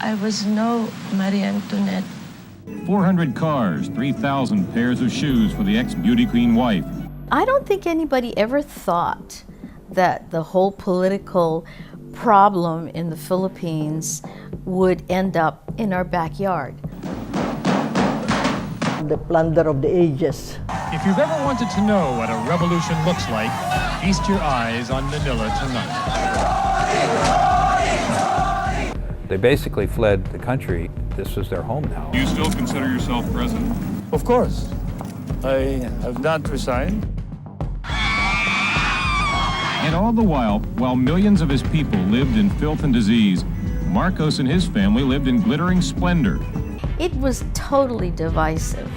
I was no Marie Antoinette. 400 cars, 3,000 pairs of shoes for the ex-beauty queen wife. I don't think anybody ever thought that the whole political problem in the Philippines would end up in our backyard. The plunder of the ages. If you've ever wanted to know what a revolution looks like, feast your eyes on Manila tonight. They basically fled the country. This was their home now. Do you still consider yourself president? Of course. I have not resigned. And all the while millions of his people lived in filth and disease, Marcos and his family lived in glittering splendor. It was totally divisive,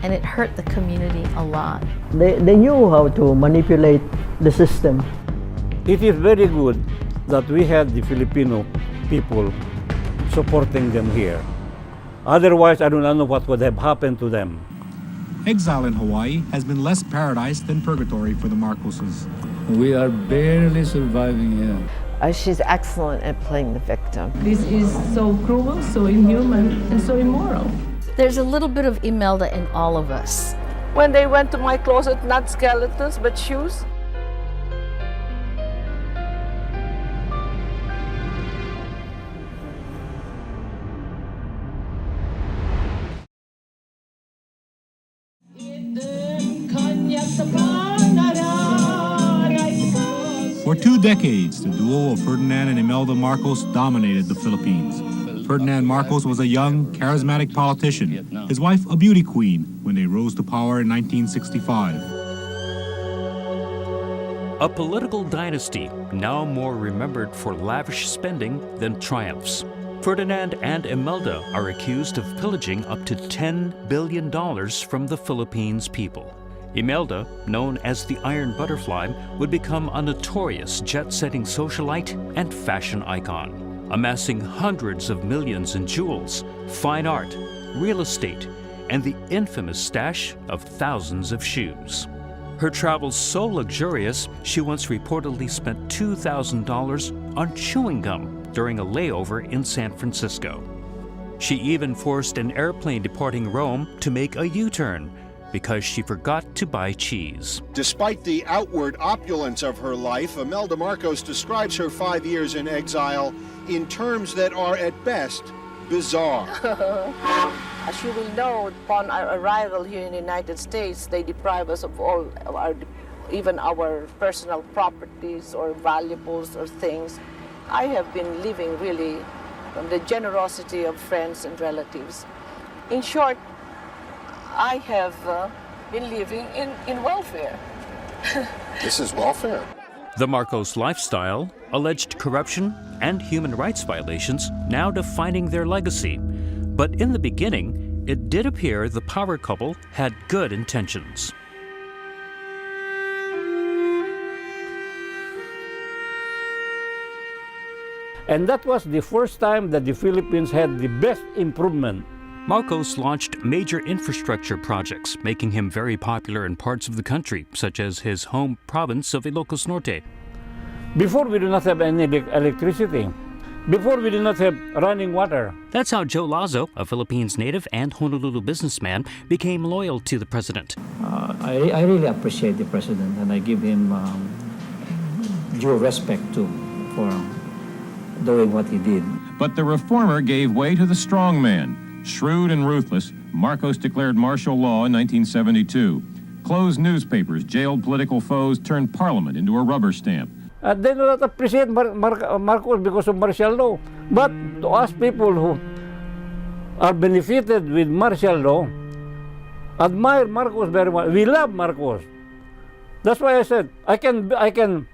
and it hurt the community a lot. They knew how to manipulate the system. It is very good that we had the Filipino people supporting them here. Otherwise, I do not know what would have happened to them. Exile in Hawaii has been less paradise than purgatory for the Marcoses. We are barely surviving here. She's excellent at playing the victim. This is so cruel, so inhuman, and so immoral. There's a little bit of Imelda in all of us. When they went to my closet, not skeletons, but shoes. For 2 decades, the duo of Ferdinand and Imelda Marcos dominated the Philippines. Ferdinand Marcos was a young, charismatic politician, his wife a beauty queen when they rose to power in 1965. A political dynasty now more remembered for lavish spending than triumphs. Ferdinand and Imelda are accused of pillaging up to $10 billion from the Philippines people. Imelda, known as the Iron Butterfly, would become a notorious jet-setting socialite and fashion icon, amassing hundreds of millions in jewels, fine art, real estate, and the infamous stash of thousands of shoes. Her travels so luxurious, she once reportedly spent $2,000 on chewing gum during a layover in San Francisco. She even forced an airplane departing Rome to make a U-turn because she forgot to buy cheese. Despite the outward opulence of her life, Imelda Marcos describes her 5 years in exile in terms that are at best bizarre. As you will know, upon our arrival here in the United States, they deprive us of all of our, even our personal properties or valuables or things. I have been living really from the generosity of friends and relatives. In short, I have been living in welfare. This is welfare. The Marcos lifestyle, alleged corruption, and human rights violations now defining their legacy. But in the beginning, it did appear the power couple had good intentions. And that was the first time that the Philippines had the best improvement. Marcos launched major infrastructure projects, making him very popular in parts of the country, such as his home province of Ilocos Norte. Before, we did not have any electricity. Before, we did not have running water. That's how Joe Lazo, a Philippines native and Honolulu businessman, became loyal to the president. I really appreciate the president, and I give him due respect too for doing what he did. But the reformer gave way to the strong man. Shrewd and ruthless, Marcos declared martial law in 1972. Closed newspapers, jailed political foes, turned parliament into a rubber stamp. They do not appreciate Marcos because of martial law. But to us people who are benefited with martial law, admire Marcos very much. We love Marcos. That's why I said, I can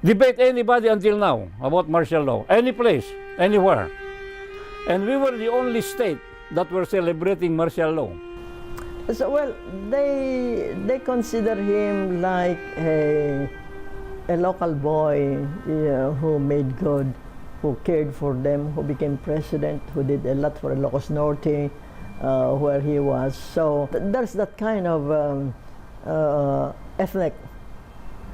debate anybody until now about martial law. Any place, anywhere. And we were the only state that were celebrating martial law. So, well, they consider him like a local boy, who made good, who cared for them, who became president, who did a lot for Ilocos Norte, where he was. So there's that kind of ethnic,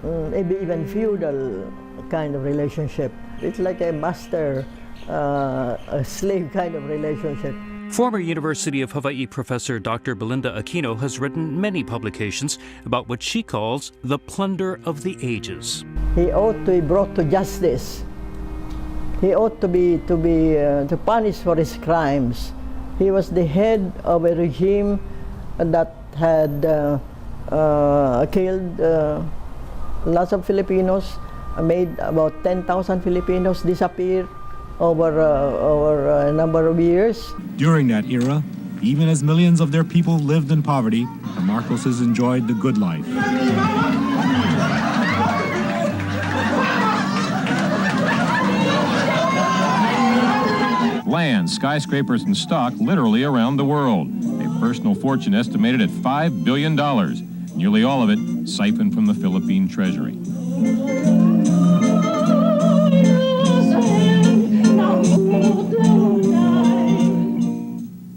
maybe even feudal kind of relationship. It's like a master a slave kind of relationship. Former University of Hawaii professor Dr. Belinda Aquino has written many publications about what she calls the plunder of the ages. He ought to be brought to justice. He ought to be punished for his crimes. He was the head of a regime that had killed lots of Filipinos, made about 10,000 Filipinos disappear over a number of years. During that era, even as millions of their people lived in poverty, the Marcoses enjoyed the good life. Land, skyscrapers, and stock literally around the world. A personal fortune estimated at $5 billion. Nearly all of it siphoned from the Philippine treasury.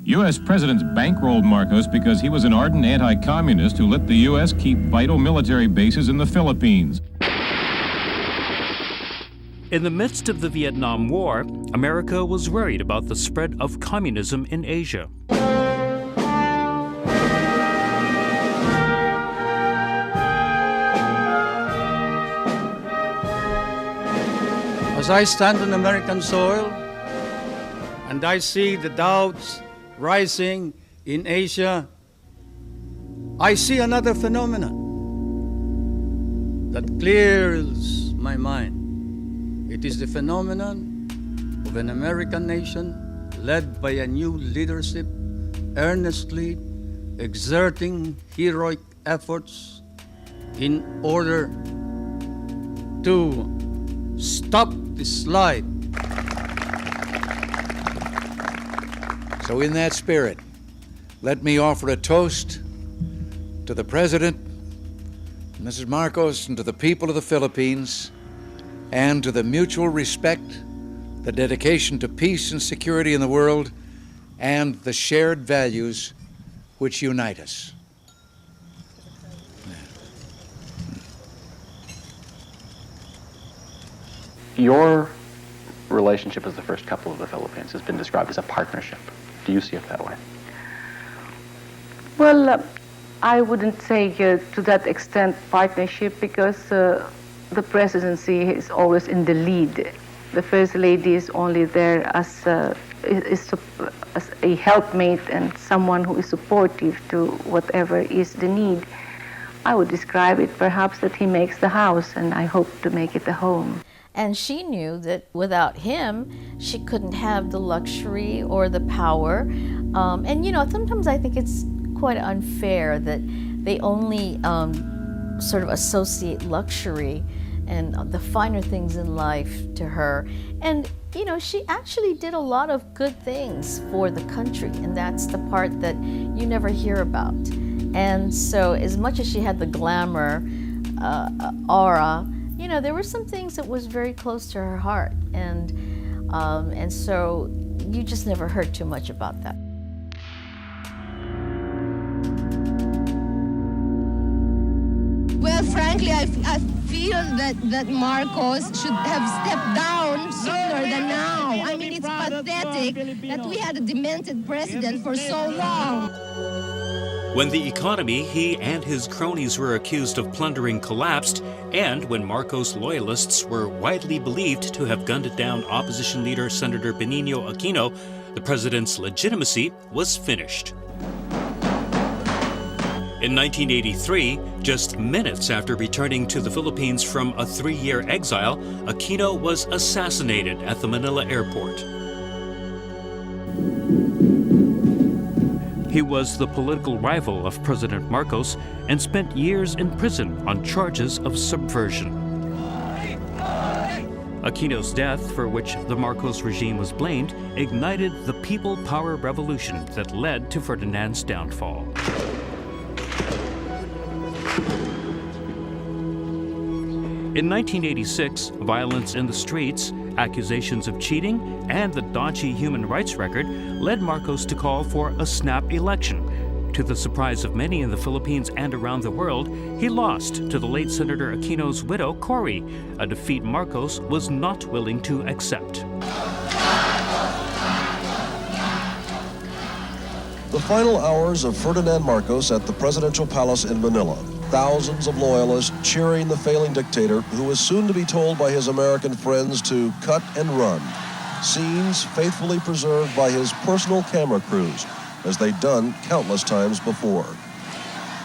U.S. presidents bankrolled Marcos because he was an ardent anti-communist who let the U.S. keep vital military bases in the Philippines. In the midst of the Vietnam War, America was worried about the spread of communism in Asia. As I stand on American soil and I see the doubts rising in Asia, I see another phenomenon that clears my mind. It is the phenomenon of an American nation led by a new leadership, earnestly exerting heroic efforts in order to stop the slide. So in that spirit, let me offer a toast to the President, Mrs. Marcos, and to the people of the Philippines, and to the mutual respect, the dedication to peace and security in the world, and the shared values which unite us. Your relationship as the first couple of the Philippines has been described as a partnership. Do you see it that way? Well, I wouldn't say to that extent partnership, because the presidency is always in the lead. The First Lady is only there as a helpmate and someone who is supportive to whatever is the need. I would describe it perhaps that he makes the house, and I hope to make it a home. And she knew that without him, she couldn't have the luxury or the power. And you know, sometimes I think it's quite unfair that they only sort of associate luxury and the finer things in life to her. And you know, she actually did a lot of good things for the country, and that's the part that you never hear about. And so as much as she had the glamour aura, you know, there were some things that was very close to her heart, and so you just never heard too much about that. Well, frankly, I feel that Marcos should have stepped down sooner than now. I mean, it's pathetic that we had a demented president for so long. When the economy he and his cronies were accused of plundering collapsed, and when Marcos loyalists were widely believed to have gunned down opposition leader Senator Benigno Aquino, the president's legitimacy was finished. In 1983, just minutes after returning to the Philippines from a 3-year exile, Aquino was assassinated at the Manila airport. He was the political rival of President Marcos and spent years in prison on charges of subversion. Aquino's death, for which the Marcos regime was blamed, ignited the people power revolution that led to Ferdinand's downfall. In 1986, violence in the streets, accusations of cheating, and the dodgy human rights record led Marcos to call for a snap election. To the surprise of many in the Philippines and around the world, he lost to the late Senator Aquino's widow, Cory, a defeat Marcos was not willing to accept. The final hours of Ferdinand Marcos at the presidential palace in Manila. Thousands of loyalists cheering the failing dictator who was soon to be told by his American friends to cut and run. Scenes faithfully preserved by his personal camera crews, as they'd done countless times before.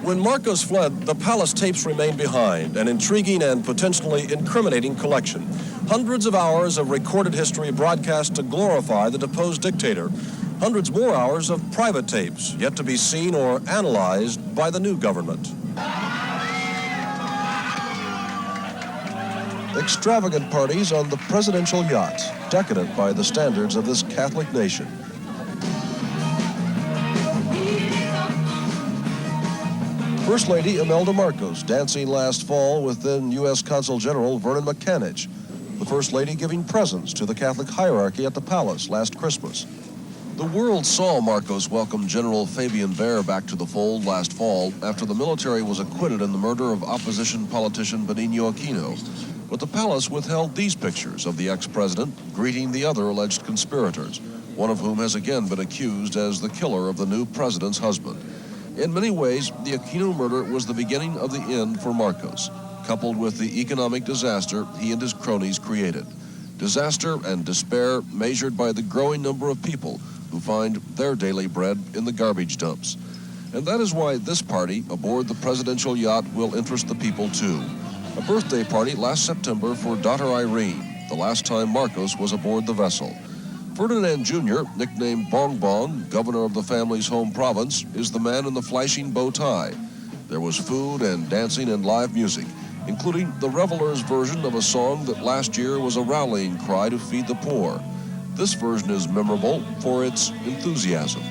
When Marcos fled, the palace tapes remained behind, an intriguing and potentially incriminating collection. Hundreds of hours of recorded history broadcast to glorify the deposed dictator. Hundreds more hours of private tapes, yet to be seen or analyzed by the new government. Extravagant parties on the presidential yacht, decadent by the standards of this Catholic nation. First Lady Imelda Marcos dancing last fall with then U.S. Consul General Vernon McCanich. The First Lady giving presents to the Catholic hierarchy at the palace last Christmas. The world saw Marcos welcome General Fabian Baer back to the fold last fall after the military was acquitted in the murder of opposition politician Benigno Aquino. But the palace withheld these pictures of the ex-president greeting the other alleged conspirators, one of whom has again been accused as the killer of the new president's husband. In many ways, the Aquino murder was the beginning of the end for Marcos, coupled with the economic disaster he and his cronies created. Disaster and despair measured by the growing number of people who find their daily bread in the garbage dumps. And that is why this party aboard the presidential yacht will interest the people too. A birthday party last September for daughter Irene, the last time Marcos was aboard the vessel. Ferdinand Jr., nicknamed Bong Bong, governor of the family's home province, is the man in the flashing bow tie. There was food and dancing and live music, including the revelers' version of a song that last year was a rallying cry to feed the poor. This version is memorable for its enthusiasm.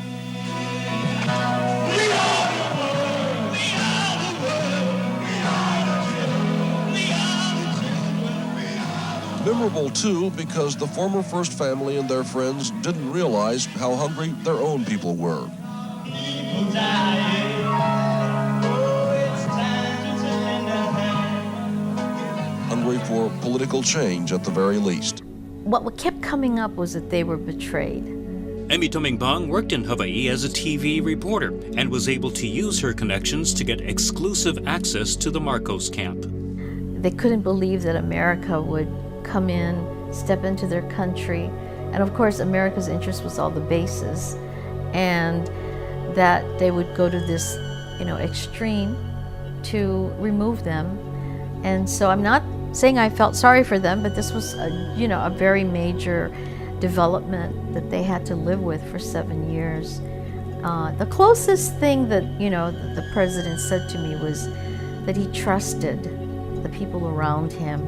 Memorable, too, because the former First Family and their friends didn't realize how hungry their own people were. Hungry for political change at the very least. What kept coming up was that they were betrayed. Emmy Tumingbang worked in Hawaii as a TV reporter and was able to use her connections to get exclusive access to the Marcos camp. They couldn't believe that America would come in, step into their country, and of course America's interest was all the bases, and that they would go to this, extreme to remove them. And so I'm not saying I felt sorry for them, but this was a very major development that they had to live with for 7 years. The closest thing that the president said to me was that he trusted the people around him,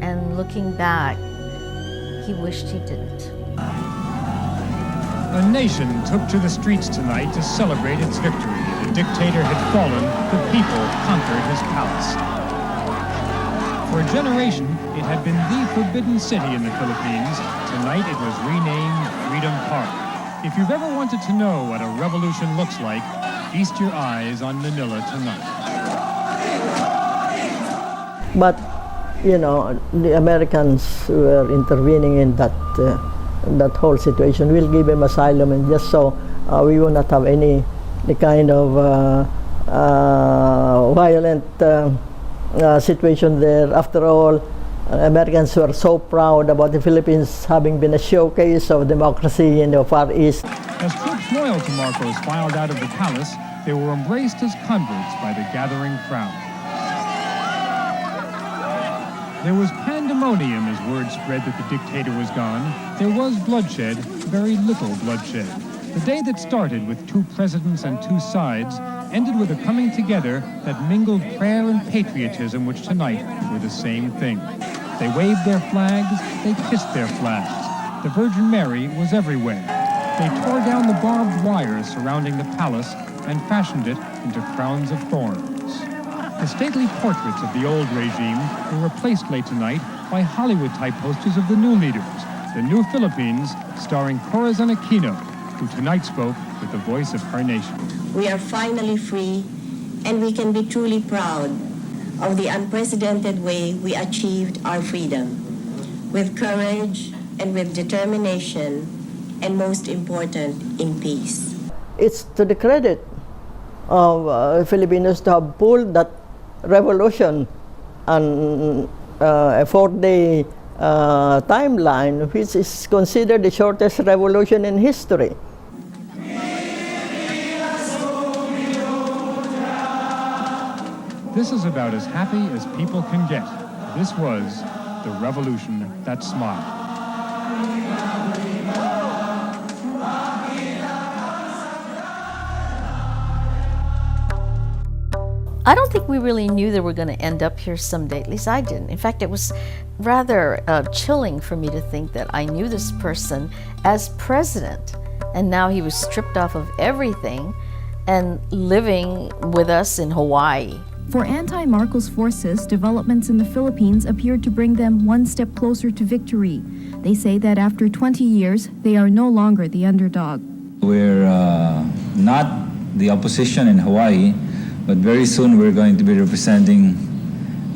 and looking back, he wished he didn't. A nation took to the streets tonight to celebrate its victory. The dictator had fallen, the people conquered his palace. For a generation, it had been the forbidden city in the Philippines. Tonight it was renamed Freedom Park. If you've ever wanted to know what a revolution looks like, feast your eyes on Manila tonight. But, the Americans were intervening in that whole situation. We'll give him asylum, and just so we will not have any kind of violent situation there. After all, Americans were so proud about the Philippines having been a showcase of democracy in the Far East. As troops loyal to Marcos filed out of the palace, they were embraced as converts by the gathering crowd. There was pandemonium as word spread that the dictator was gone. There was bloodshed, very little bloodshed. The day that started with two presidents and two sides ended with a coming together that mingled prayer and patriotism, which tonight were the same thing. They waved their flags, they kissed their flags. The Virgin Mary was everywhere. They tore down the barbed wires surrounding the palace and fashioned it into crowns of thorns. The stately portraits of the old regime were replaced late tonight by Hollywood-type posters of the new leaders, the new Philippines, starring Corazon Aquino, who tonight spoke with the voice of her nation. We are finally free, and we can be truly proud of the unprecedented way we achieved our freedom, with courage and with determination, and most important, in peace. it's to the credit of Filipinos to have pulled that revolution on a 4-day timeline, which is considered the shortest revolution in history. This is about as happy as people can get. This was the revolution that smiled. I don't think we really knew that we're going to end up here someday. At least I didn't. In fact, it was rather chilling for me to think that I knew this person as president, and now he was stripped off of everything and living with us in Hawaii. For anti-Marcos forces, developments in the Philippines appeared to bring them one step closer to victory. They say that after 20 years, they are no longer the underdog. We're not the opposition in Hawaii, but very soon we're going to be representing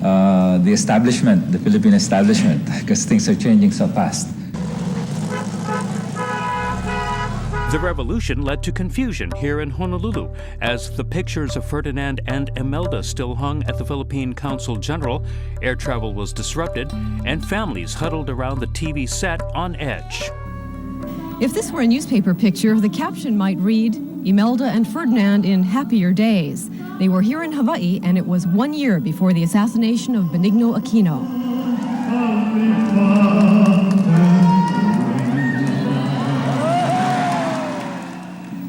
the establishment, the Philippine establishment, because things are changing so fast. The revolution led to confusion here in Honolulu as the pictures of Ferdinand and Imelda still hung at the Philippine Consul General, air travel was disrupted, and families huddled around the TV set on edge. If this were a newspaper picture, the caption might read, Imelda and Ferdinand in happier days. They were here in Hawaii, and it was 1 year before the assassination of Benigno Aquino.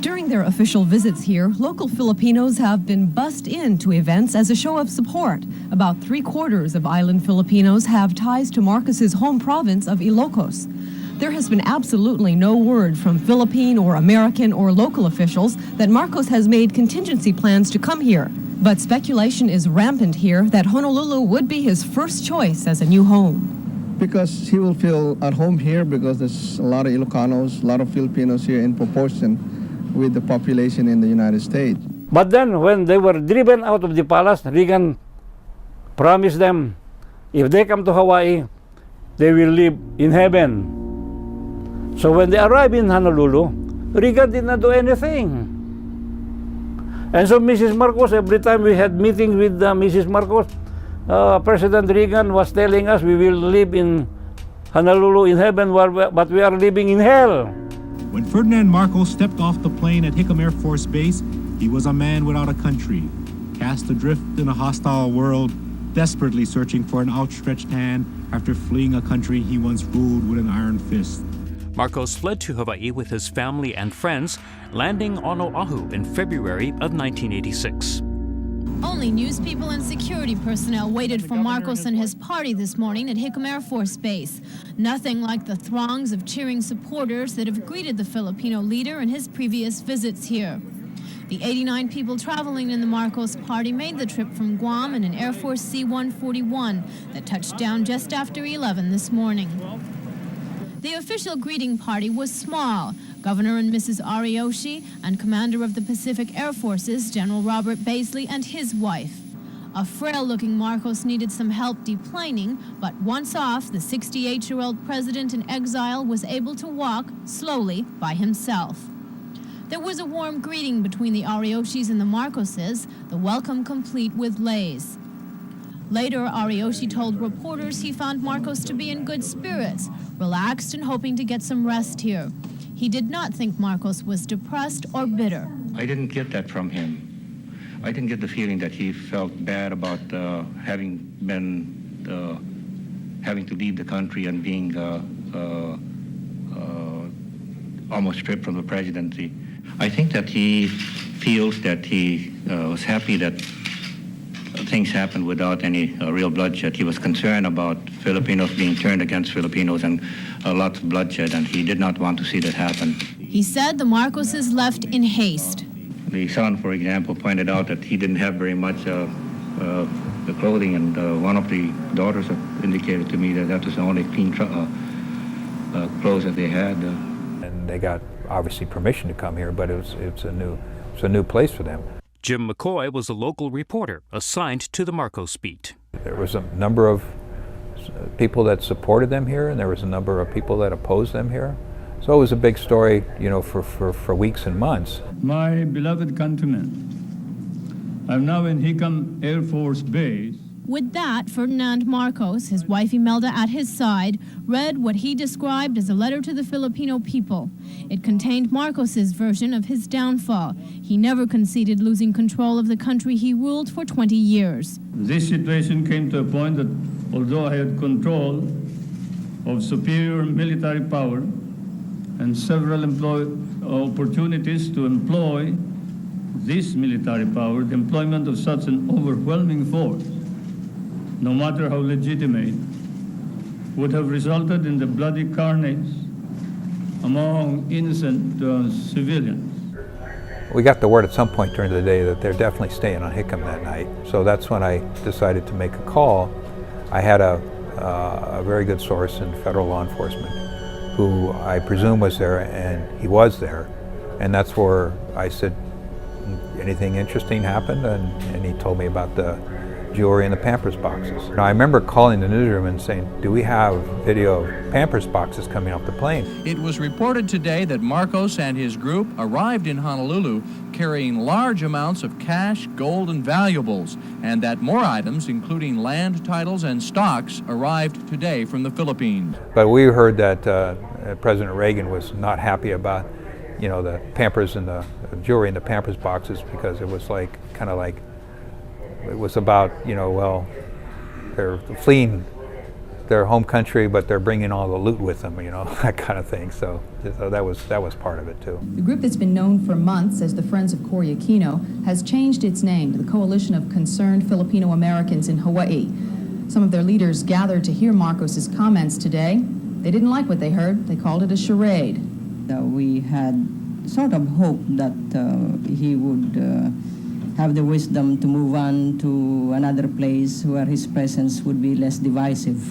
During their official visits here, local Filipinos have been bussed into events as a show of support. About 3/4 of island Filipinos have ties to Marcos's home province of Ilocos. There has been absolutely no word from Philippine or American or local officials that Marcos has made contingency plans to come here. But speculation is rampant here that Honolulu would be his first choice as a new home. Because he will feel at home here, because there's a lot of Ilocanos, a lot of Filipinos here in proportion with the population in the United States. But then when they were driven out of the palace, Reagan promised them, if they come to Hawaii, they will live in heaven. So when they arrived in Honolulu, Reagan did not do anything. And so Mrs. Marcos, every time we had meetings with Mrs. Marcos, President Reagan was telling us we will live in Honolulu in heaven, but we are living in hell. When Ferdinand Marcos stepped off the plane at Hickam Air Force Base, he was a man without a country, cast adrift in a hostile world, desperately searching for an outstretched hand after fleeing a country he once ruled with an iron fist. Marcos fled to Hawaii with his family and friends, landing on Oahu in February of 1986. Only news people and security personnel waited for Marcos and his party this morning at Hickam Air Force Base. Nothing like the throngs of cheering supporters that have greeted the Filipino leader in his previous visits here. The 89 people traveling in the Marcos party made the trip from Guam in an Air Force C-141 that touched down just after 11 this morning. The official greeting party was small. Governor and Mrs. Ariyoshi and Commander of the Pacific Air Forces, General Robert Baisley, and his wife. A frail-looking Marcos needed some help deplaning, but once off, the 68-year-old president in exile was able to walk slowly by himself. There was a warm greeting between the Ariyoshis and the Marcoses, the welcome complete with leis. Later, Ariyoshi told reporters he found Marcos to be in good spirits, relaxed and hoping to get some rest here. He did not think Marcos was depressed or bitter. I didn't get that from him. I didn't get the feeling that he felt bad about having to leave the country and being almost stripped from the presidency. I think that he feels that he was happy that things happened without any real bloodshed. He was concerned about Filipinos being turned against Filipinos and lots of bloodshed, and he did not want to see that happen. He said the Marcoses left in haste. The son, for example, pointed out that he didn't have very much the clothing, and one of the daughters indicated to me that that was the only clean clothes that they had. And they got obviously permission to come here, but it's a new place for them. Jim McCoy was a local reporter assigned to the Marcos beat. There was a number of people that supported them here, and there was a number of people that opposed them here. So it was a big story, you know, for weeks and months. My beloved countrymen, I'm now in Hickam Air Force Base. With that, Ferdinand Marcos, his wife Imelda at his side, read what he described as a letter to the Filipino people. It contained Marcos's version of his downfall. He never conceded losing control of the country he ruled for 20 years. This situation came to a point that although I had control of superior military power and several opportunities to employ this military power, the employment of such an overwhelming force, no matter how legitimate, would have resulted in the bloody carnage among innocent civilians. We got the word at some point during the day that they're definitely staying on Hickam that night. So that's when I decided to make a call. I had a very good source in federal law enforcement who I presume was there, and he was there. And that's where I said, anything interesting happened? And he told me about the jewelry in the Pampers boxes. Now, I remember calling the newsroom and saying, do we have video of Pampers boxes coming off the plane? It was reported today that Marcos and his group arrived in Honolulu carrying large amounts of cash, gold, and valuables, and that more items, including land titles and stocks, arrived today from the Philippines. But we heard that President Reagan was not happy about, you know, the Pampers and the jewelry in the Pampers boxes, because it was like, kind of like, it was about, you know, well, they're fleeing their home country, but they're bringing all the loot with them, you know, that kind of thing. So that was part of it too. The group that's been known for months as the Friends of Cory Aquino has changed its name to the Coalition of Concerned Filipino Americans in Hawaii. Some of their leaders gathered to hear Marcos's comments today. They didn't like what they heard. They called it a charade. We had sort of hoped that he would have the wisdom to move on to another place where his presence would be less divisive.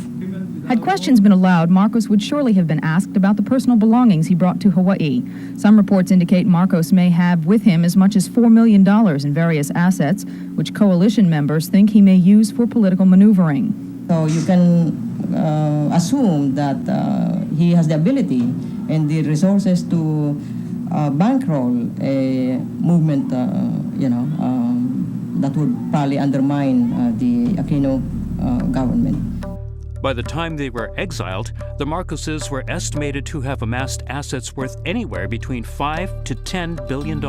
Had questions been allowed, Marcos would surely have been asked about the personal belongings he brought to Hawaii. Some reports indicate Marcos may have with him as much as $4 million in various assets, which coalition members think he may use for political maneuvering. So you can assume that he has the ability and the resources to bankroll a movement, that would probably undermine the Aquino government. By the time they were exiled, the Marcoses were estimated to have amassed assets worth anywhere between $5 to $10 billion.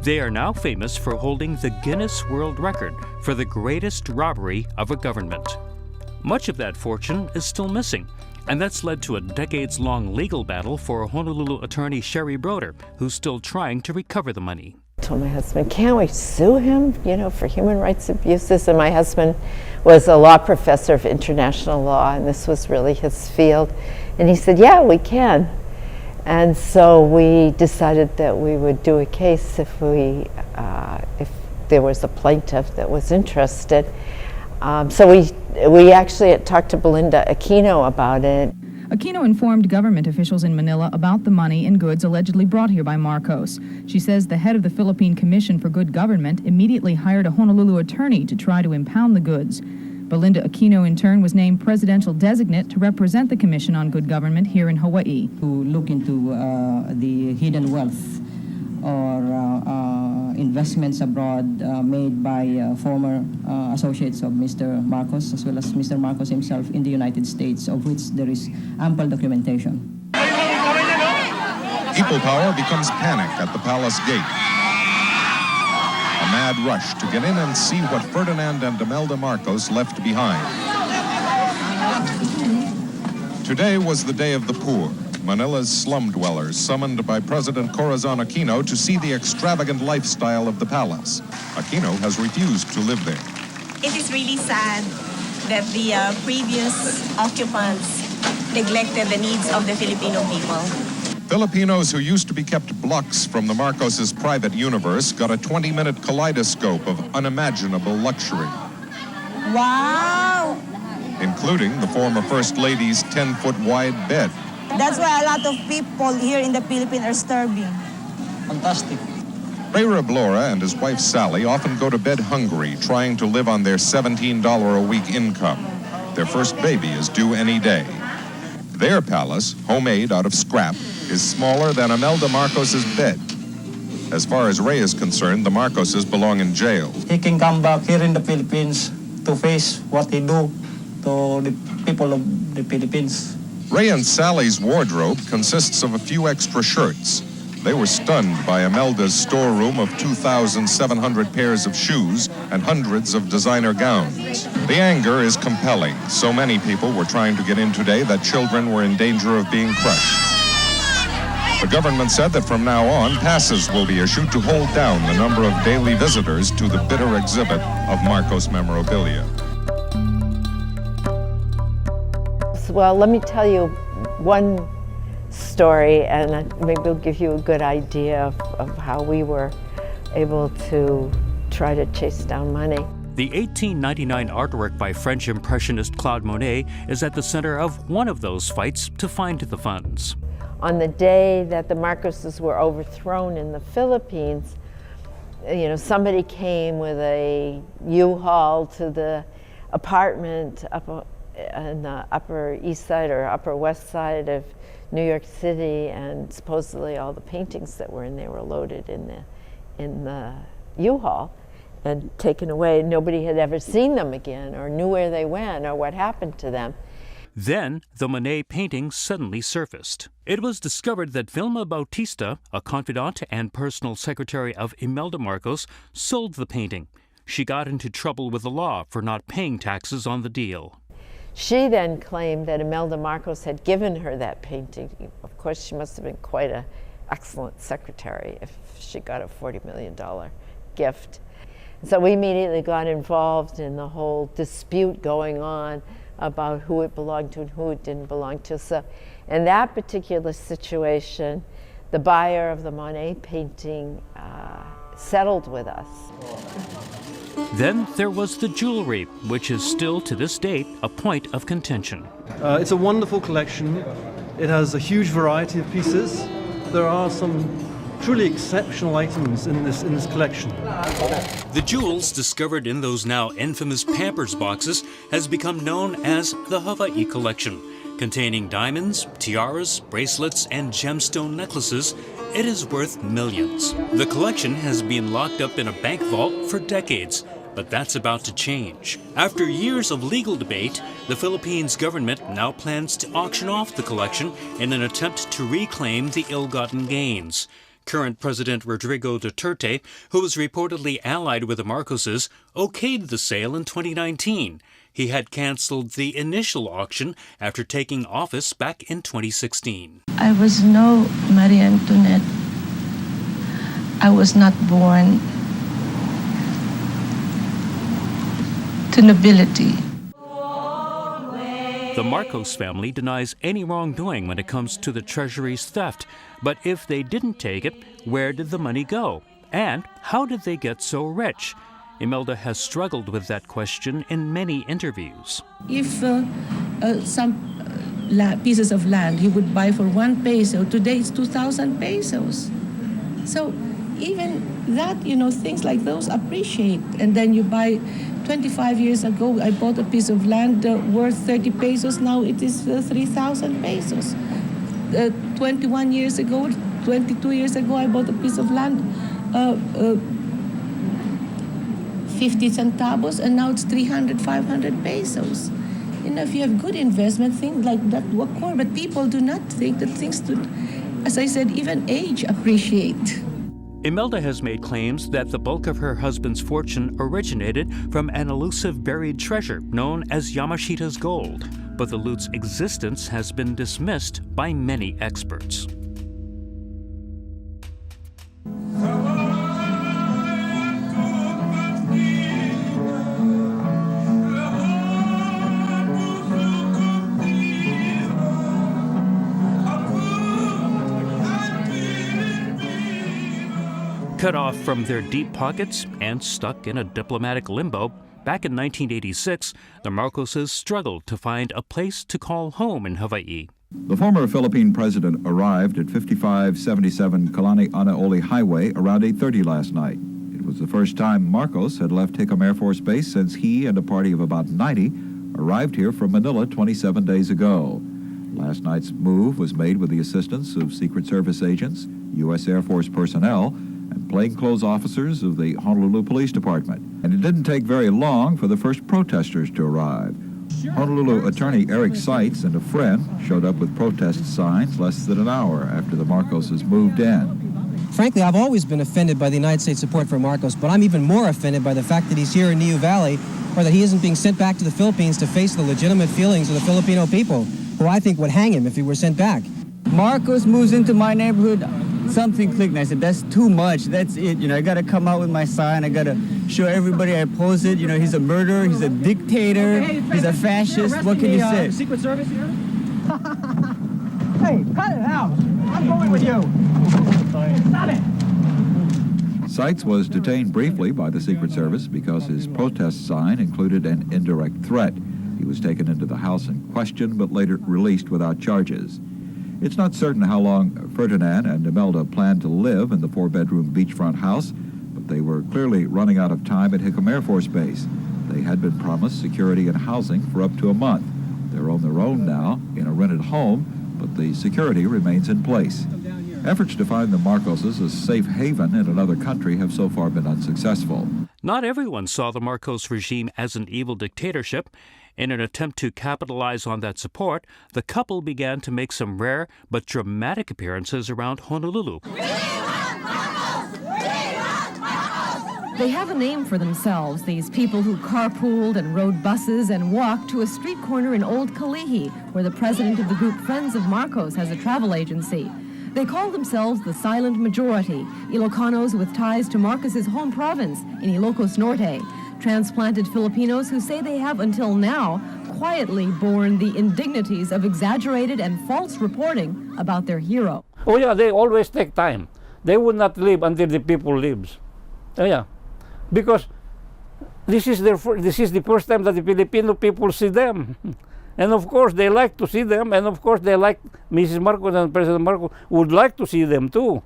They are now famous for holding the Guinness World Record for the greatest robbery of a government. Much of that fortune is still missing, and that's led to a decades-long legal battle for Honolulu attorney Sherry Broder, who's still trying to recover the money. I told my husband, can't we sue him, for human rights abuses? And my husband was a law professor of international law, and this was really his field. And he said, yeah, we can. And so we decided that we would do a case if there was a plaintiff that was interested. So we actually had talked to Belinda Aquino about it. Aquino informed government officials in Manila about the money and goods allegedly brought here by Marcos. She says the head of the Philippine Commission for Good Government immediately hired a Honolulu attorney to try to impound the goods. Belinda Aquino, in turn, was named presidential designate to represent the Commission on Good Government here in Hawaii. To look into the hidden wealth or investments abroad made by former associates of Mr. Marcos, as well as Mr. Marcos himself in the United States, of which there is ample documentation. People power becomes panic at the palace gate. A mad rush to get in and see what Ferdinand and Imelda Marcos left behind. Today was the day of the poor. Manila's slum dwellers summoned by President Corazon Aquino to see the extravagant lifestyle of the palace. Aquino has refused to live there. It is really sad that the previous occupants neglected the needs of the Filipino people. Filipinos who used to be kept blocks from the Marcoses' private universe got a 20-minute kaleidoscope of unimaginable luxury. Wow! Including the former First Lady's 10-foot wide bed. That's why a lot of people here in the Philippines are starving. Fantastic. Ray Reblora and his wife Sally often go to bed hungry, trying to live on their $17 a week income. Their first baby is due any day. Their palace, homemade out of scrap, is smaller than Imelda Marcos's bed. As far as Ray is concerned, the Marcoses belong in jail. He can come back here in the Philippines to face what he do to the people of the Philippines. Ray and Sally's wardrobe consists of a few extra shirts. They were stunned by Imelda's storeroom of 2,700 pairs of shoes and hundreds of designer gowns. The anger is compelling. So many people were trying to get in today that children were in danger of being crushed. The government said that from now on, passes will be issued to hold down the number of daily visitors to the bitter exhibit of Marcos memorabilia. Well, let me tell you one story, and maybe it'll give you a good idea of how we were able to try to chase down money. The 1899 artwork by French Impressionist Claude Monet is at the center of one of those fights to find the funds. On the day that the Marcoses were overthrown in the Philippines, you know, somebody came with a U-Haul to the apartment up in the Upper East Side or Upper West Side of New York City, and supposedly all the paintings that were in there were loaded in the U-Haul and taken away. Nobody had ever seen them again or knew where they went or what happened to them. Then the Monet painting suddenly surfaced. It was discovered that Vilma Bautista, a confidant and personal secretary of Imelda Marcos, sold the painting. She got into trouble with the law for not paying taxes on the deal. She then claimed that Imelda Marcos had given her that painting. Of course, she must have been quite an excellent secretary if she got a $40 million gift. So we immediately got involved in the whole dispute going on about who it belonged to and who it didn't belong to. So in that particular situation, the buyer of the Monet painting settled with us. Then there was the jewelry, which is still to this date a point of contention. It's a wonderful collection. It has a huge variety of pieces. There are some truly exceptional items in this collection. The jewels discovered in those now infamous Pampers boxes has become known as the Hawaii Collection. Containing diamonds, tiaras, bracelets, and gemstone necklaces, it is worth millions. The collection has been locked up in a bank vault for decades, but that's about to change. After years of legal debate, the Philippines government now plans to auction off the collection in an attempt to reclaim the ill-gotten gains. Current President Rodrigo Duterte, who was reportedly allied with the Marcoses, okayed the sale in 2019. He had canceled the initial auction after taking office back in 2016. I was no Marie Antoinette. I was not born to nobility. The Marcos family denies any wrongdoing when it comes to the Treasury's theft. But if they didn't take it, where did the money go? And how did they get so rich? Imelda has struggled with that question in many interviews. If some pieces of land he would buy for 1 peso, today it's 2,000 pesos. So even that, you know, things like those appreciate. And then you buy, 25 years ago, I bought a piece of land worth 30 pesos. Now it is 3,000 pesos. 21 years ago, 22 years ago, I bought a piece of land, 50 centavos, and now it's 300, 500 pesos. You know, if you have good investment, things like that will occur, but people do not think that things do, as I said, even age appreciate. Imelda has made claims that the bulk of her husband's fortune originated from an elusive buried treasure known as Yamashita's gold, but the loot's existence has been dismissed by many experts. Cut off from their deep pockets and stuck in a diplomatic limbo, back in 1986, the Marcoses struggled to find a place to call home in Hawaii. The former Philippine president arrived at 5577 Kalani Anaoli Highway around 8:30 last night. It was the first time Marcos had left Hickam Air Force Base since he and a party of about 90 arrived here from Manila 27 days ago. Last night's move was made with the assistance of Secret Service agents, U.S. Air Force personnel, and plainclothes officers of the Honolulu Police Department. And it didn't take very long for the first protesters to arrive. Honolulu attorney Eric Seitz and a friend showed up with protest signs less than an hour after the Marcoses moved in. Frankly, I've always been offended by the United States support for Marcos, but I'm even more offended by the fact that he's here in Niu Valley, or that he isn't being sent back to the Philippines to face the legitimate feelings of the Filipino people, who I think would hang him if he were sent back. Marcos moves into my neighborhood, something clicked, and I said, that's too much, that's it. You know, I gotta come out with my sign, I gotta show everybody I oppose it. You know, he's a murderer, he's a dictator, he's a fascist, what can you say? Secret Service here? Hey, cut it out! I'm going with you! Stop it! Seitz was detained briefly by the Secret Service because his protest sign included an indirect threat. He was taken into the house and questioned, but later released without charges. It's not certain how long Ferdinand and Imelda planned to live in the 4-bedroom beachfront house, but they were clearly running out of time at Hickam Air Force Base. They had been promised security and housing for up to a month. They're on their own now in a rented home, but the security remains in place. Efforts to find the Marcoses a safe haven in another country have so far been unsuccessful. Not everyone saw the Marcos regime as an evil dictatorship. In an attempt to capitalize on that support, the couple began to make some rare but dramatic appearances around Honolulu. They have a name for themselves, these people who carpooled and rode buses and walked to a street corner in Old Kalihi, where the president of the group Friends of Marcos has a travel agency. They call themselves the Silent Majority, Ilocanos with ties to Marcos's home province in Ilocos Norte, transplanted Filipinos who say they have until now quietly borne the indignities of exaggerated and false reporting about their hero. Oh yeah, they always take time. They would not leave until the people leaves. Oh yeah, because this is the first time that the Filipino people see them. And of course they like to see them, and of course they like Mrs. Marcos and President Marcos would like to see them too.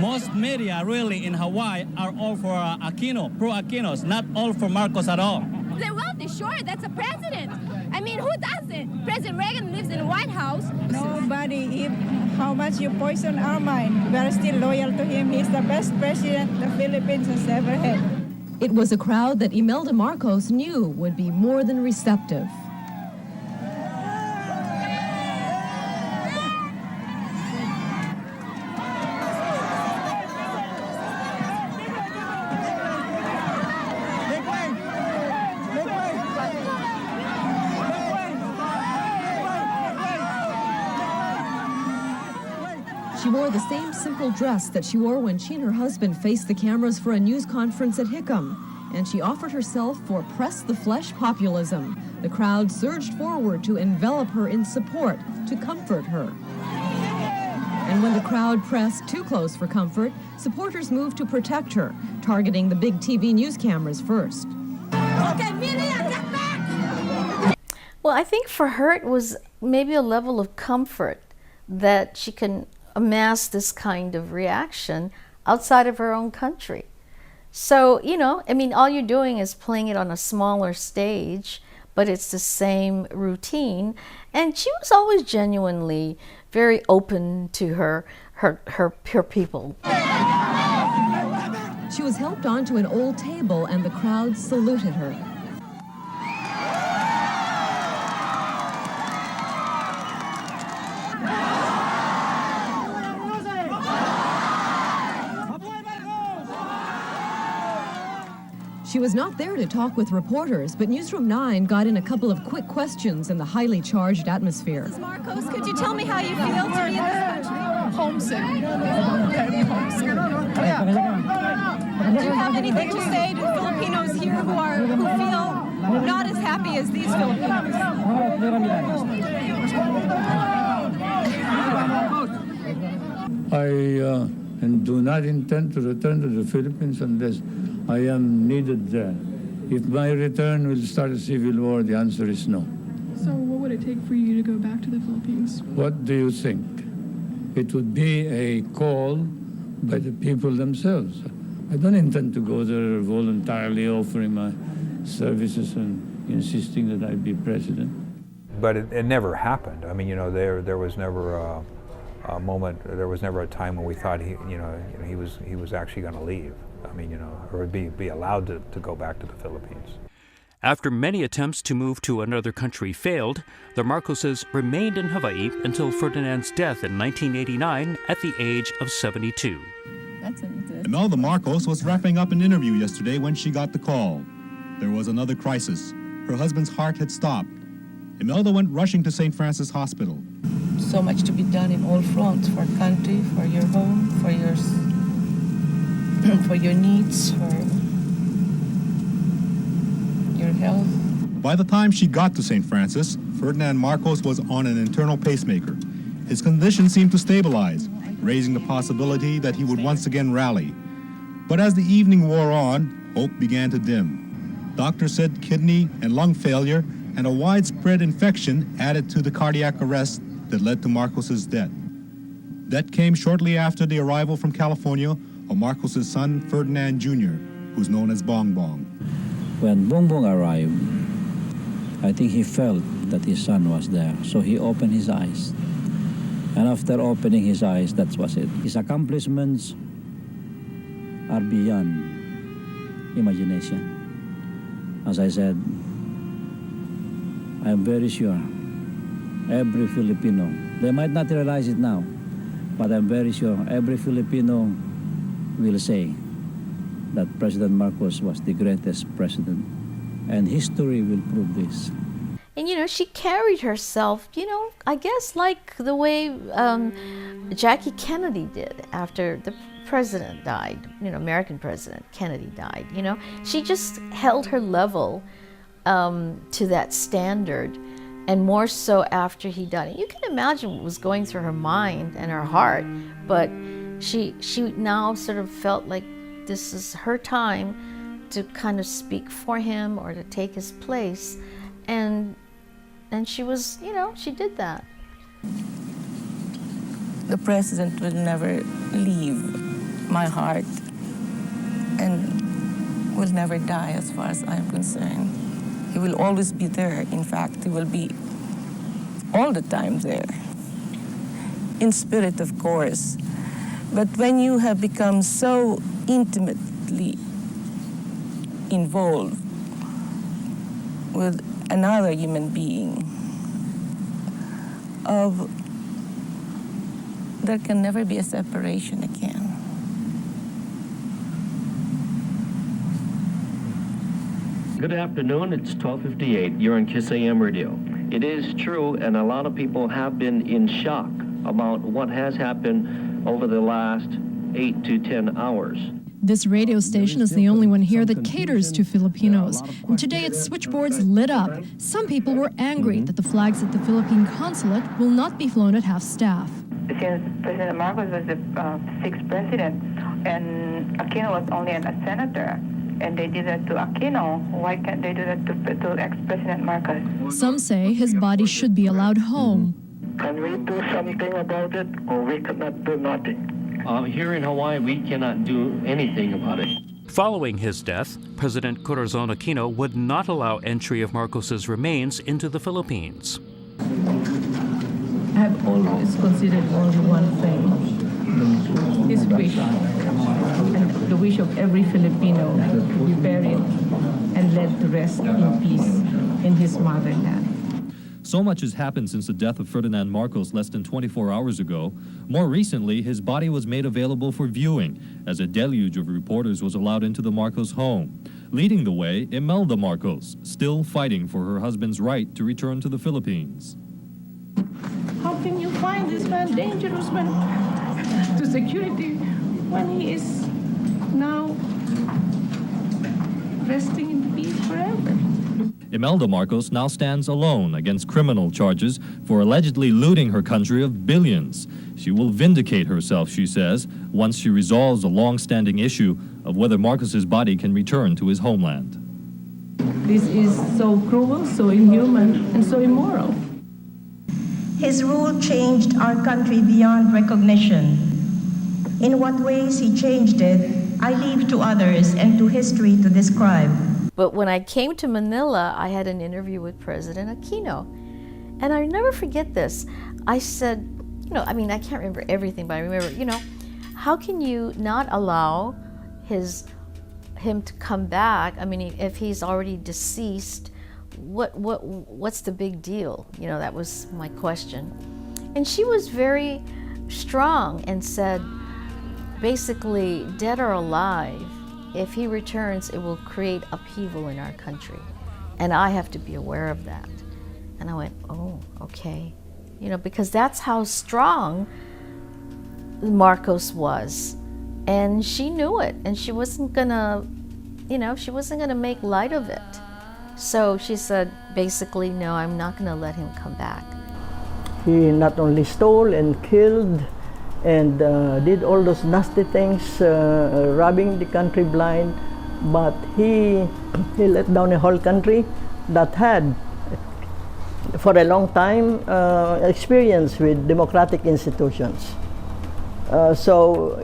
Most media really in Hawaii are all for Aquino, pro-Aquinos, not all for Marcos at all. They're wealthy, sure, that's a president. I mean, who doesn't? President Reagan lives in the White House. Nobody, how much you poison our mind, we are still loyal to him. He's the best president the Philippines has ever had. It was a crowd that Imelda Marcos knew would be more than receptive. She wore the same simple dress that she wore when she and her husband faced the cameras for a news conference at Hickam, and she offered herself for press-the-flesh populism. The crowd surged forward to envelop her in support, to comfort her. And when the crowd pressed too close for comfort, supporters moved to protect her, targeting the big TV news cameras first. Well, I think for her it was maybe a level of comfort that she can amass this kind of reaction outside of her own country. So, you know, I mean, all you're doing is playing it on a smaller stage, but it's the same routine. And she was always genuinely very open to her people. She was helped onto an old table and the crowd saluted her. She was not there to talk with reporters, but Newsroom 9 got in a couple of quick questions in the highly charged atmosphere. Mrs. Marcos, could you tell me how you feel to be in this country? Homesick. Do you have anything to say to Filipinos here who feel not as happy as these Filipinos? I do not intend to return to the Philippines unless I am needed there. If my return will start a civil war, the answer is no. So what would it take for you to go back to the Philippines? What do you think? It would be a call by the people themselves. I don't intend to go there voluntarily offering services and insisting that I be president. But it never happened. I mean, you know, there was never a moment, there was never a time when we thought he was actually going to leave. I mean, you know, or be allowed to go back to the Philippines. After many attempts to move to another country failed, the Marcoses remained in Hawaii until Ferdinand's death in 1989 at the age of 72. Imelda Marcos was wrapping up an interview yesterday when she got the call. There was another crisis. Her husband's heart had stopped. Imelda went rushing to St. Francis Hospital. So much to be done in all fronts, for country, for your home, for your needs, for your health. By the time she got to St. Francis, Ferdinand Marcos was on an internal pacemaker. His condition seemed to stabilize, raising the possibility that he would once again rally. But as the evening wore on, hope began to dim. Doctors said kidney and lung failure and a widespread infection added to the cardiac arrest that led to Marcos's death. That came shortly after the arrival from California of Marcos's son, Ferdinand Jr., who's known as Bong Bong. When Bong Bong arrived, I think he felt that his son was there, so he opened his eyes. And after opening his eyes, that was it. His accomplishments are beyond imagination. As I said, I am very sure every Filipino, they might not realize it now, but I'm very sure every Filipino will say that President Marcos was the greatest president, and history will prove this. And, you know, she carried herself, you know, I guess like the way Jackie Kennedy did after the president died, you know, American president Kennedy died, you know. She just held her level to that standard, and more so after he died. You can imagine what was going through her mind and her heart, but she now sort of felt like this is her time to kind of speak for him or to take his place. And she was, you know, she did that. The president will never leave my heart and will never die as far as I'm concerned. He will always be there. In fact, he will be all the time there. In spirit, of course. But when you have become so intimately involved with another human being, there can never be a separation again. Good afternoon, it's 12:58. You're on KISS AM Radio. It is true, and a lot of people have been in shock about what has happened over the last 8 to 10 hours. This radio station is the only one here that caters to Filipinos. And today its switchboards lit up. Some people were angry that the flags at the Philippine consulate will not be flown at half-staff. Since President Marcos was the sixth president and Aquino was only a senator, and they did that to Aquino, why can't they do that to ex-President Marcos? Some say his body should be allowed home. Can we do something about it, or we cannot do nothing? Here in Hawaii, we cannot do anything about it. Following his death, President Corazon Aquino would not allow entry of Marcos's remains into the Philippines. I have always considered only one thing, his wish, and the wish of every Filipino to be buried and led to rest in peace in his motherland. So much has happened since the death of Ferdinand Marcos less than 24 hours ago. More recently, his body was made available for viewing, as a deluge of reporters was allowed into the Marcos home. Leading the way, Imelda Marcos, still fighting for her husband's right to return to the Philippines. How can you find this man, dangerous man, to security when he is now resting in peace forever? Imelda Marcos now stands alone against criminal charges for allegedly looting her country of billions. She will vindicate herself, she says, once she resolves the long-standing issue of whether Marcos's body can return to his homeland. This is so cruel, so inhuman, and so immoral. His rule changed our country beyond recognition. In what ways he changed it, I leave to others and to history to describe. But when I came to Manila, I had an interview with President Aquino. And I never forget this. I said, I can't remember everything, but I remember, how can you not allow him to come back? I mean, if he's already deceased, what's the big deal? That was my question. And she was very strong and said, basically, dead or alive, if he returns, it will create upheaval in our country. And I have to be aware of that. And I went, oh, okay. Because that's how strong Marcos was. And she knew it. And she wasn't gonna, make light of it. So she said, basically, no, I'm not gonna let him come back. He not only stole and killed and did all those nasty things, robbing the country blind, but he let down a whole country that had, for a long time, experience with democratic institutions. So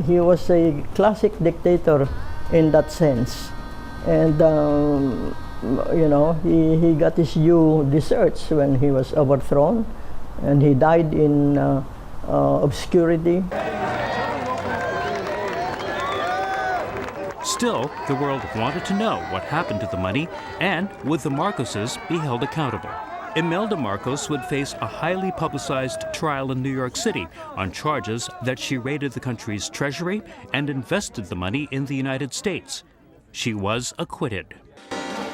he was a classic dictator in that sense. And he got his due deserts when he was overthrown, and he died in obscurity. Still, the world wanted to know what happened to the money, and would the Marcoses be held accountable? Imelda Marcos would face a highly publicized trial in New York City on charges that she raided the country's treasury and invested the money in the United States. She was acquitted.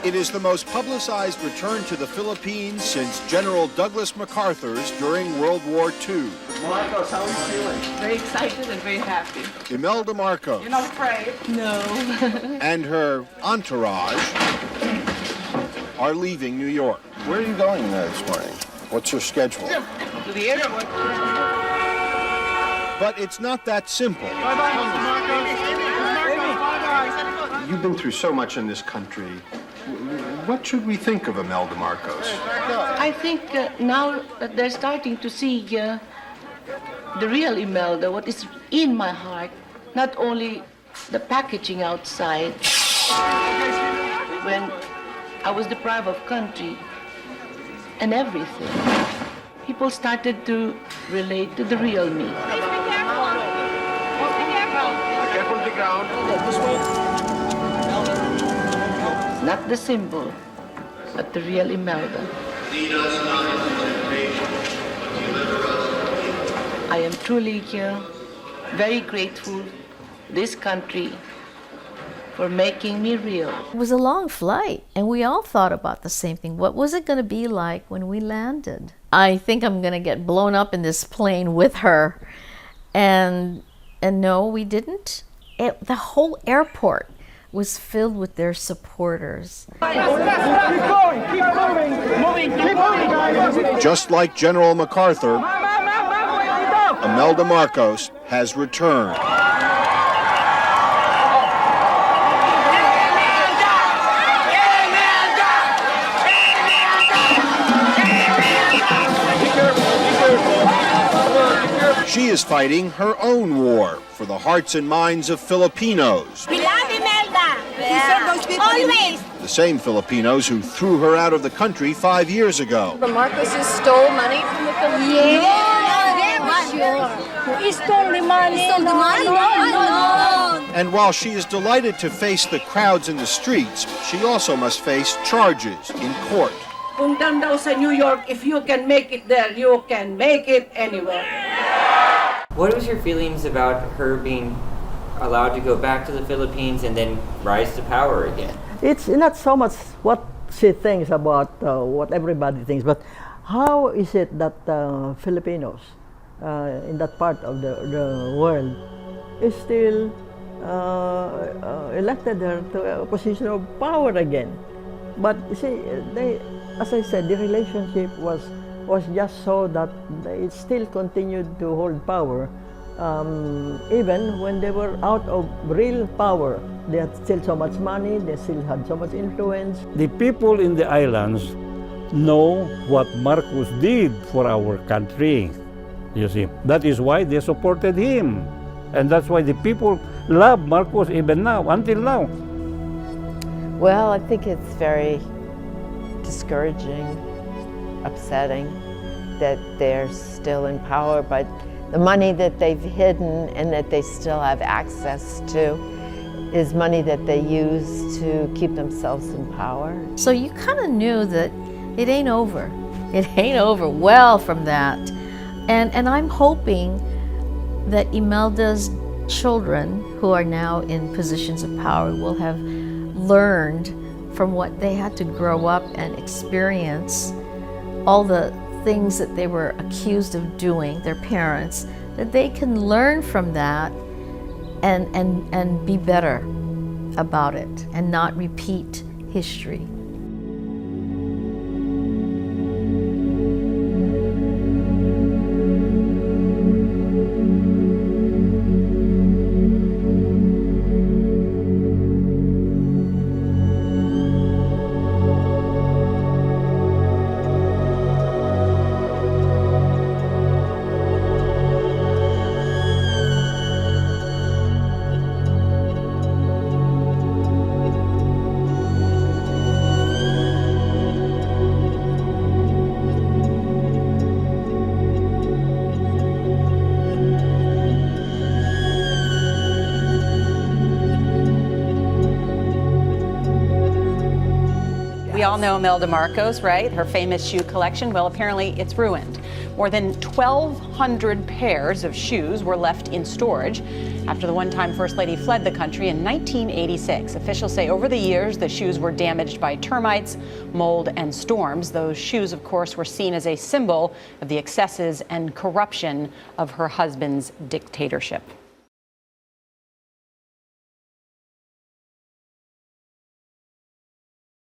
It is the most publicized return to the Philippines since General Douglas MacArthur's during World War II. Marcos, how are you feeling? Very excited and very happy. Imelda Marcos. You're not afraid? No. And her entourage are leaving New York. Where are you going this morning? What's your schedule? To the airport. But it's not that simple. Bye-bye, Mr. Marcos. You've been through so much in this country. What should we think of Imelda Marcos? I think now that they're starting to see the real Imelda, what is in my heart, not only the packaging outside. When I was deprived of country and everything, people started to relate to the real me. Please be careful. Be careful. Careful of the ground. Not the symbol, but the real Imelda. I am truly very grateful to this country for making me real. It was a long flight, and we all thought about the same thing. What was it going to be like when we landed? I think I'm going to get blown up in this plane with her. And no, we didn't. The whole airport was filled with their supporters. Keep going, keep moving, keep moving. Just like General MacArthur, Imelda Marcos has returned. She is fighting her own war for the hearts and minds of Filipinos. We love Imelda. Yeah. Those people always. The same Filipinos who threw her out of the country 5 years ago. The Marcoses stole money from the Philippines? Yeah, sure. He stole the money. He stole the money? No. And while she is delighted to face the crowds in the streets, she also must face charges in court. Kung down daw sa New York, if you can make it there, you can make it anywhere. What was your feelings about her being allowed to go back to the Philippines and then rise to power again? It's not so much what she thinks about what everybody thinks, but how is it that Filipinos in that part of the world is still elected her to a position of power again? But you see, as I said, the relationship was just so that it still continued to hold power, even when they were out of real power. They had still so much money, they still had so much influence. The people in the islands know what Marcos did for our country, you see. That is why they supported him. And that's why the people love Marcos even now, until now. Well, I think it's very discouraging, upsetting that they're still in power, but the money that they've hidden and that they still have access to is money that they use to keep themselves in power. So you kind of knew that it ain't over. It ain't over well from that. And I'm hoping that Imelda's children, who are now in positions of power, will have learned from what they had to grow up and experience, all the things that they were accused of doing, their parents, that they can learn from that and be better about it and not repeat history. We all know Imelda Marcos, right? Her famous shoe collection. Well, apparently it's ruined. More than 1,200 pairs of shoes were left in storage after the one-time First Lady fled the country in 1986. Officials say over the years, the shoes were damaged by termites, mold, and storms. Those shoes, of course, were seen as a symbol of the excesses and corruption of her husband's dictatorship.